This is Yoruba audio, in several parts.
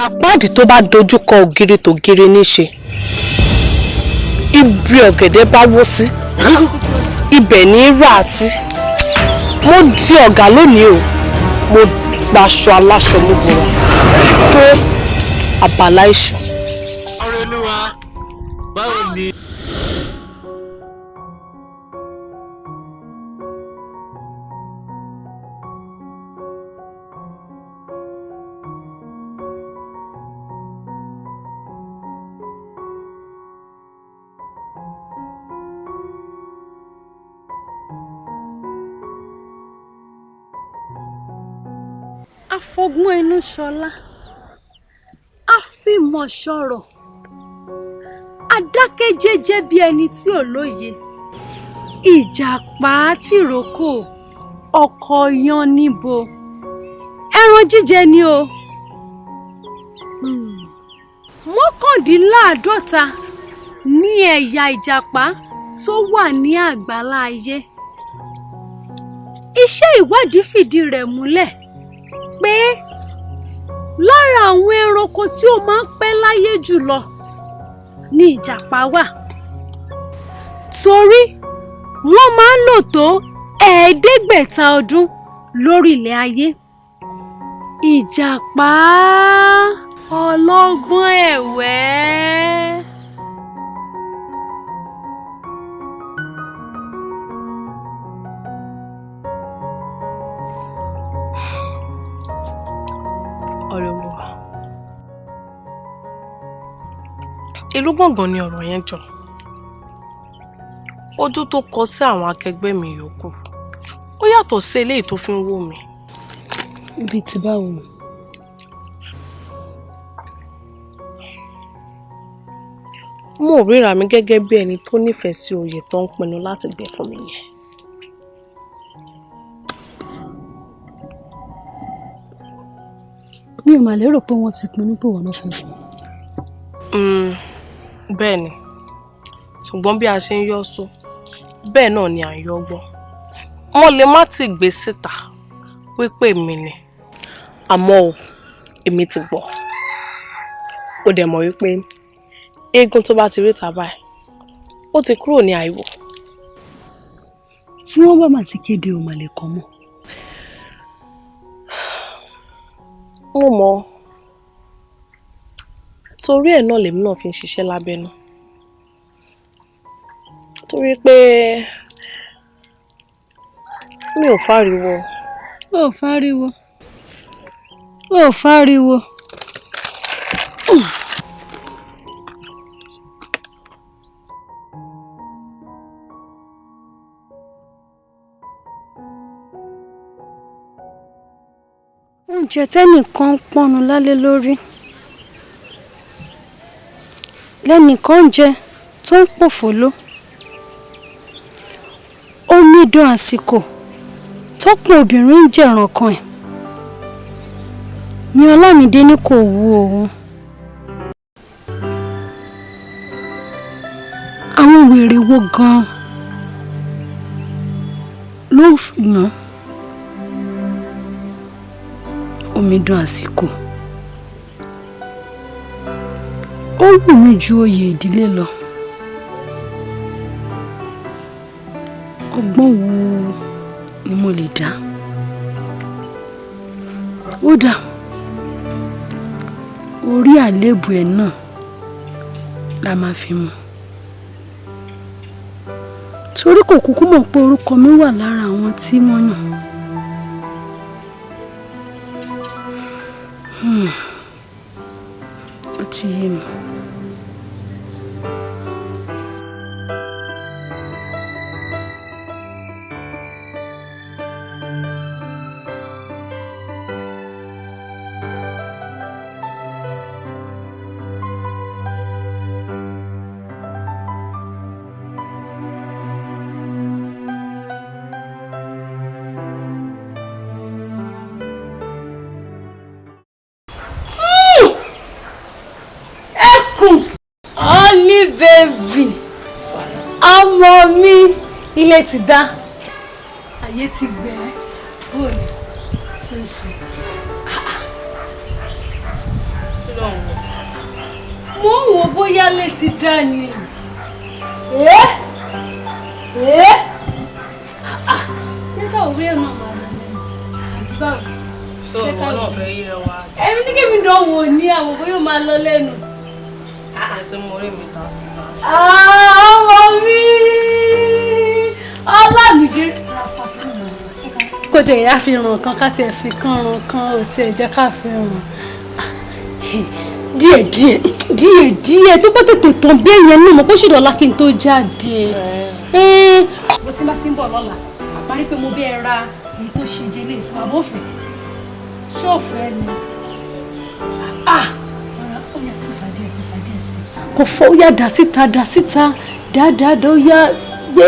Àpáàdì tó bá dojúkọ ògiri tó giri níṣe. Ibi ọ̀gẹ̀dẹ̀ bá wó sí. Ibẹ̀ ní rà sí. Mo di ọ̀gá lónìí o. Mo gbaṣọ aláṣọ mo bọ̀rọ̀. Tó àbàlá iṣu. Ọ̀rẹ́ Olúwa, báwo ni? Afọgbọ́n inú ṣọlá, àfìmọ̀ ṣọ̀rọ̀, adákẹ́jẹ́jẹ́ bí ẹni tí ò lóye, ìjàpá tìrókò, ọkọ yan níbo, ẹran jíjẹ ni o. 49 ní ẹ̀yà ìjàpá tó wà ní àgbálá ayé. Iṣẹ́ ìwádìí fìdí rẹ̀ múlẹ̀ pé lára àwọn ẹranko tí ó máa ń pẹ́ láyé jùlọ ni ìjàpá wà, torí wọ́n máa ń lò tó 500 ọdún lórí ilẹ̀ ayé. Ìjàpá ọlọ́gbọ́n ẹ̀wẹ́. Olúwa. Ìlú gbọ̀ngàn ni ọ̀rọ̀ yẹn jọ. Ojú tó kọ sí àwọn akẹgbẹ́ mi yòókù ó yàtọ̀ sí eléyìí tó fi ń wò mí. Ibi tí báwo? Mo ríra mi gẹ́gẹ́ bí ẹni tó nífẹ̀ẹ́ sí oyè tó ń pinnu láti gbé fún mi yẹn. Mi ò mà lérò pé wọ́n ti pinnu pé wọ́n náà fẹ́ fún. Bẹ́ẹ̀ ni, ṣùgbọ́n bí a ṣe ń yọ́ só bẹ́ẹ̀ náà ni à ń yọ́ gbọ́. Wọ́n lè má ti gbé síta wípé mi ni, àmọ́ o èmi ti gbọ́. Ó dẹ̀ mọ̀ wípé eégún tó bá ti rí ta báyìí ó ti kúrò ní àìwò. Tí wọ́n bá mà ti kéde ò mà lè kàn mọ́. Mo mọ̀, torí ẹ̀ náà lèmi náà fi ń ṣiṣẹ́ lábẹ́nú. Torí pé mi ò fáriwo. Ó fáriwo. Ó fáriwo. Oúnjẹ tẹ́nìkan ń pọ́nu lálé lórí. Lẹ́nìkan ń jẹ tó ń pòfòló. Omidan àsìkò tọ́pọ̀ obìnrin ń jẹ̀ràn kan ẹ̀. Ni Ọlámídé ní kò wú òun. Àwọn wèrè wo gan-an ló yàn omidan àsìkò? Ó wù mí ju oyè ìdílé lọ. Ọgbọ́n wo ni mo lè dá? Ó dà, orí àléébù ẹ̀ náà la máa fi mú. Torí kò kúkú mọ̀ pé orúkọ mi wà lára àwọn tí wọ́n yàn. Ó ti yé mi. Honey baby, ọmọ mi, ilé ti dá, ayé ti gbẹ, bóyá ṣe. Kí ló bóyá létí dání. Jẹ́ ká òwe ẹ̀ máa máa lọ lẹ́nu. Báwo? So wọn náà fẹ́ yẹ wa. Èmi ní kí mi dánwò ní àwọn bóyá máa lọ lẹ́nu. Àti mo rí mi ta sí náà. Ọmọ mi! Ọlámídé. Kò jẹ́ ìyá fi ràn kan ká tiẹ̀ fi kán ràn kan ò tiẹ̀ jẹ́ ká fi ràn. Díẹ̀ tó bá tètè tán bí èèyàn náà mọ̀ kó ṣì dọ̀la kí n tó jáde. Bó ti bá ti ń bọ̀ lọ́la, àparí pé mo bẹ́ẹ̀ ra èyí tó ṣe jẹ́lé ìsìn àbófẹ́. Ṣọ́ọ̀fẹ́ ni. Ó yà tí fàdí ẹ̀sìn. Kò fọ́ ó yà dá síta dáadáa ó yà gbé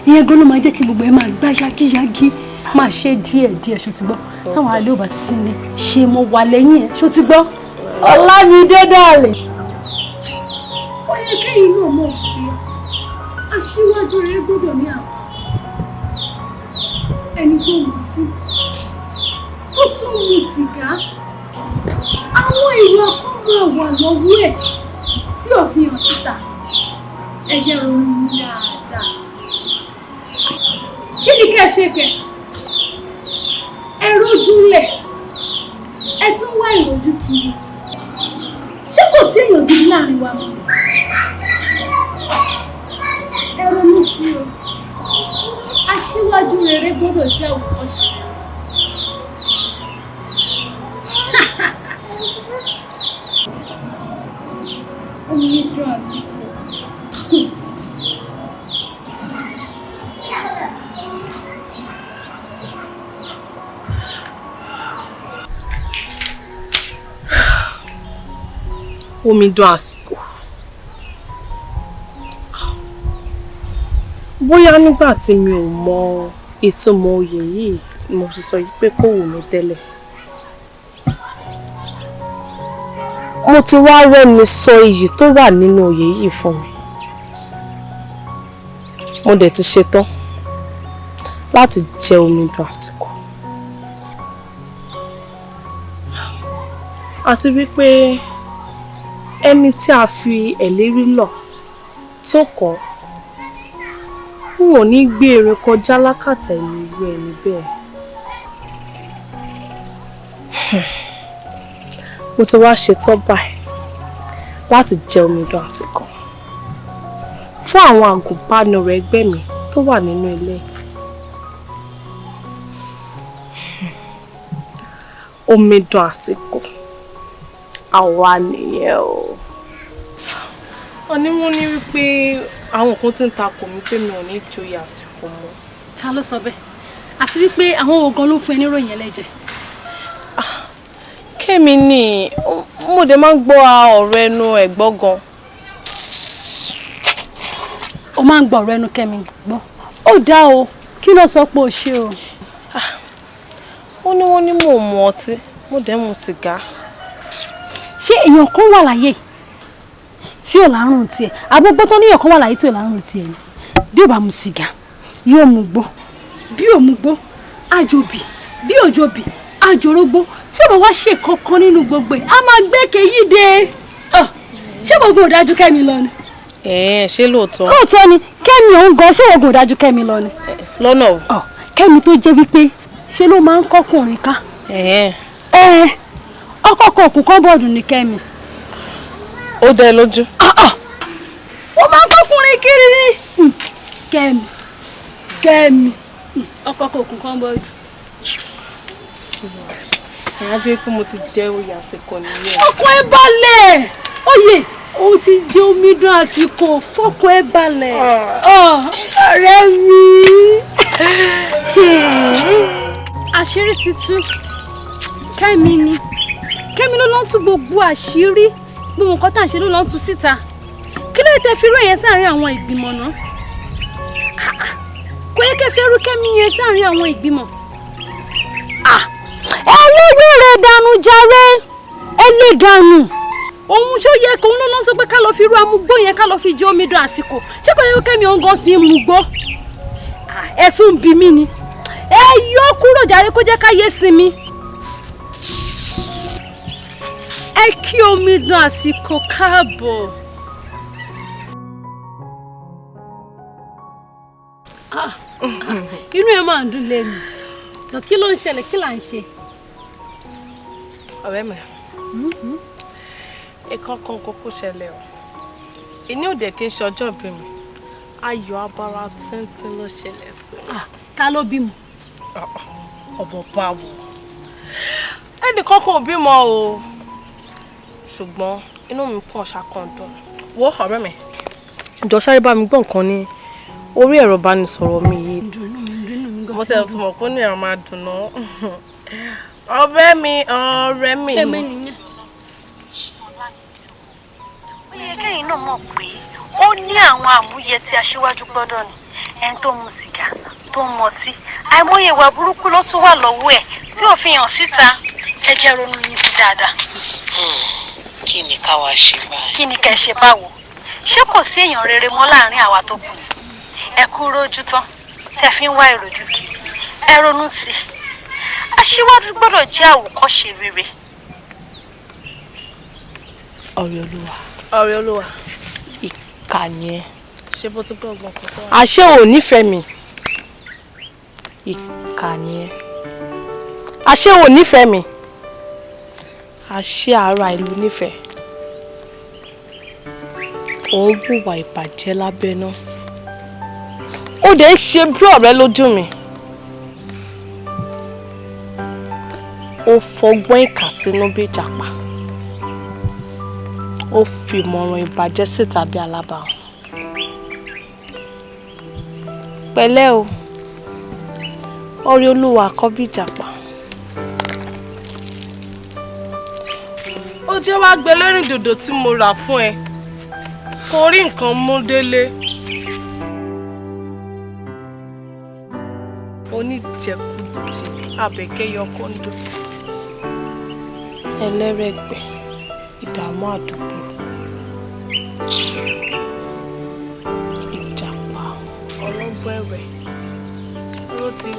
ìyẹn gan ló máa jẹ́ kí gbogbo ẹ̀ máa gbá yágíyágí. Máa ṣe díẹ̀ ṣó ti gbọ́. Táwọn alẹ́ ò bá ti sí ni ṣe mo wà lẹ́yìn ẹ̀ ṣó ti gbọ́. Ọlámídé dàlẹ̀. Ó yẹ kẹ́yìn náà mọ̀ pé aṣíwájú rere gbọ́dọ̀ ní àwọn ẹni tó mutí ó tún mu sìgá àwọn ìwà kan máa wà lọ́wọ́ ẹ̀ tí ò fi hàn síta ẹ jẹ́ ronú dáadáa. Kí ni kẹ́ ẹ ṣe kẹ́ ẹ rójúlẹ̀ ẹ tún wá ìrojú kiri ṣé kò sí èèyàn gidi láàrin wa mọ́ ẹ ronú sí o aṣíwájú rere gbọ́dọ̀ jẹ́ àwòkọ́ṣe. Omi dùn àsìkò. Omi dùn àsìkò. Bóyá nígbà tí mi ò mọ ìtumọ̀ oyè yìí mo ti sọ yìí pé kò wù mí tẹ́lẹ̀. Mo ti wá rẹ́ni sọ iyì tó wà nínú oyè yìí fún mi. Mo dẹ̀ ti ṣetán láti jẹ omi dùn àsìkò. Àti wípé ẹni tí a fi ẹ̀lérí lọ̀ tó kọ̀ n ò ní gbé erin kọjá lákàtà ìlú ẹni bẹ́ẹ̀. Mo ti wá ṣetán báyìí láti jẹ omi dùn àsìkò fún àwọn àgùnbánirọ̀ ẹgbẹ́ mi tó wà nínú ilé. Omi dùn àsìkò àwa nìyẹn o. Ọ̀ní wọ́n ní wípé àwọn kan tí ń takò mí pé mi ò ní joyè àsìkò mọ́. Ta ló sọ bẹ́ẹ̀? Àti wípé àwọn ogan ló fún ẹ níròyìn ẹlẹ́jẹ̀. Kẹ́mi ni mo dẹ̀ máa ń gbọ́ ọ̀rọ̀ ẹnu ẹ̀gbọ́n gan. O máa ń gbọ́ ọ̀rọ̀ ẹnu Kẹ́mi gbọ́. Ó dá o, kí ló sọ pé o ṣe o? Ó ní wọ́n ní mò ń mu ọtí, mo dẹ̀ mu sìgá. Ṣé èèyàn kan wà láyé tí ò lárùn tiẹ̀? Àbúgbó tó níyàn kan wà láyé tí ò lárùn tiẹ̀ ni. Bí ò bá mu sìgá, yóò mu gbó. Bí ò mu gbó, àjòbì. Bí òjòbì, àjòrógbó. Tí ò bá wá ṣe kankan nínú gbogbo ẹ̀, a máa gbẹ́kẹ̀ yí de. Ṣé gbogbo ò dájú Kẹ́mi lọ ni? Ṣé lóòótọ́? Lóòótọ́ ni Kẹ́mi òun gan ṣé gbogbo ò dájú Kẹ́mi lọ ni? Lọ́nà o. Kẹ́mi tó jẹ́ wípé ṣe ló máa ń kọ́kùnrin ká. Ọkọ̀ kọ̀ọ̀kùn kan bọ̀dù ní Kẹ́mi. Ó dẹ lójú. Ó máa ń kọ́kùnrin kiri ni. Kẹ́mi. Ọkọ̀ kọ̀ọ̀kùn kan bọ̀dù. Ìyájú pé mo ti jẹ oyè àsìkò nìyẹn. Ọkọ̀ ẹ balẹ̀. Oyè o ti jẹ omi dùn àsìkò fọ́kọ̀ ẹ balẹ̀. Ọ̀rẹ́ mi. Àṣírí ti tú. Kẹ́mi ni. Kẹ́mi ló lọ́n tú gbogbo àṣírí gbogbo nǹkan tá à ń ṣe ló lọ́n tú síta. Kí ló tẹ́ fi rú ẹ̀yẹ sáàrin àwọn ìgbìmọ̀ náà? Kò yẹ kẹ́ fi rú Kẹ́mi yẹn sáàrin àwọn ìgbìmọ̀. Ẹlẹ́gbẹ́ rẹ̀ dànù jàre ẹlẹ́dànù. Òun ṣó yẹ kóun ló lọ́n sọ pé ká lọ fi rú amúgbó yẹn ká lọ fi jẹ omi dùn àsìkò. Ṣé kò yẹ kó Kẹ́mi òun gan ti ń mugbó? Ẹ tún bí mi ni. Ẹ yọ kúrò jàre kó jẹ́ ká yé sinmi. ẹ kí omidan àsìkò káàbọ̀. Inú ẹ máa ń dùn lẹ́nu. Kí ló ń ṣẹlẹ̀? Kí là ń ṣe? Ọ̀rẹ́ mi. Ìkankan kókó ṣẹlẹ̀ o. Ìní òde kí n ṣe ọjọ́ ìbí mi. Ayọ̀ abara tíntín ló ṣẹlẹ̀ sí mi. Ta ló bímọ? Ọ̀bọ̀ báwo. Ẹnìkan kò bímọ o. Ṣùgbọ́n inú mi kàn ṣàkàndùn. Wo ọ̀rẹ́ mi. Jọ̀ọ́ sáré bá mi gbọ́ nǹkan ní orí ẹ̀rọ ìbánisọ̀rọ̀ mi yìí. Mo tẹ̀ tún mọ̀ pé ní ẹ̀rọ máa dùn náà. Ọ̀rẹ́ mi. Èmi nìyẹn. Ó yẹ kẹ́yìn náà mọ̀ pé ó ní àwọn àmúyẹ tí aṣíwájú gbọ́dọ̀ ní. Ẹni tó mu sìgá, tó mu ọtí, àìmọye ìwà burúkú ló tún wà lọ́wọ́ ẹ̀ tí ò fi hàn síta. Ẹ jẹ́ ronú yín sí dáadáa. Kí ni ká wá ṣe báyìí? Kí ni kẹ́ ṣe báwo? Ṣé kò sí èèyàn rere mọ́ láàrin àwa tó kù? Ẹ kú rójú tán tẹ́ fi ń wá ìròjú kiri. Ẹ ronú sí i. Aṣíwájú gbọ́dọ̀ jẹ́ àwòkọ́ṣe rere. Ọ̀rẹ́ Olúwa. Ìkànnì ẹ. Ṣé bó ti gbọ́ ọgbọ́n kan tó wà? Àṣé ò nífẹ̀ẹ́ mi. Ìkànnì ẹ. Àṣé ò nífẹ̀ẹ́ mi. Àṣé ara ìlú nífẹ̀ẹ́. Òun hùwà ìbàjẹ́ lábẹ́nú. Ó dẹ̀ ń ṣe bí ọ̀rẹ́ lójú mi. Ó fọgbọ́n ìkà sínú bí Ìjàpà. Ó fi ìmọ̀ràn ìbàjẹ́ síta bí alábàáhùn. Pẹ̀lẹ́ o, ọ̀rẹ́ Olúwa kọ́ bí Ìjàpà. Ó jẹ́ wá gbé lẹ́rìn dòdò tí mo rà fún ẹ. Kò rí nǹkan mú délé. Oníjẹkújẹ Àbẹ̀kẹ́yọ kóńdó. Ẹlẹ́rẹ̀gbẹ́ ìdààmú àdúgbò. Ìjàpá ọlọ́gbọ́n ẹ̀wẹ̀ ló ti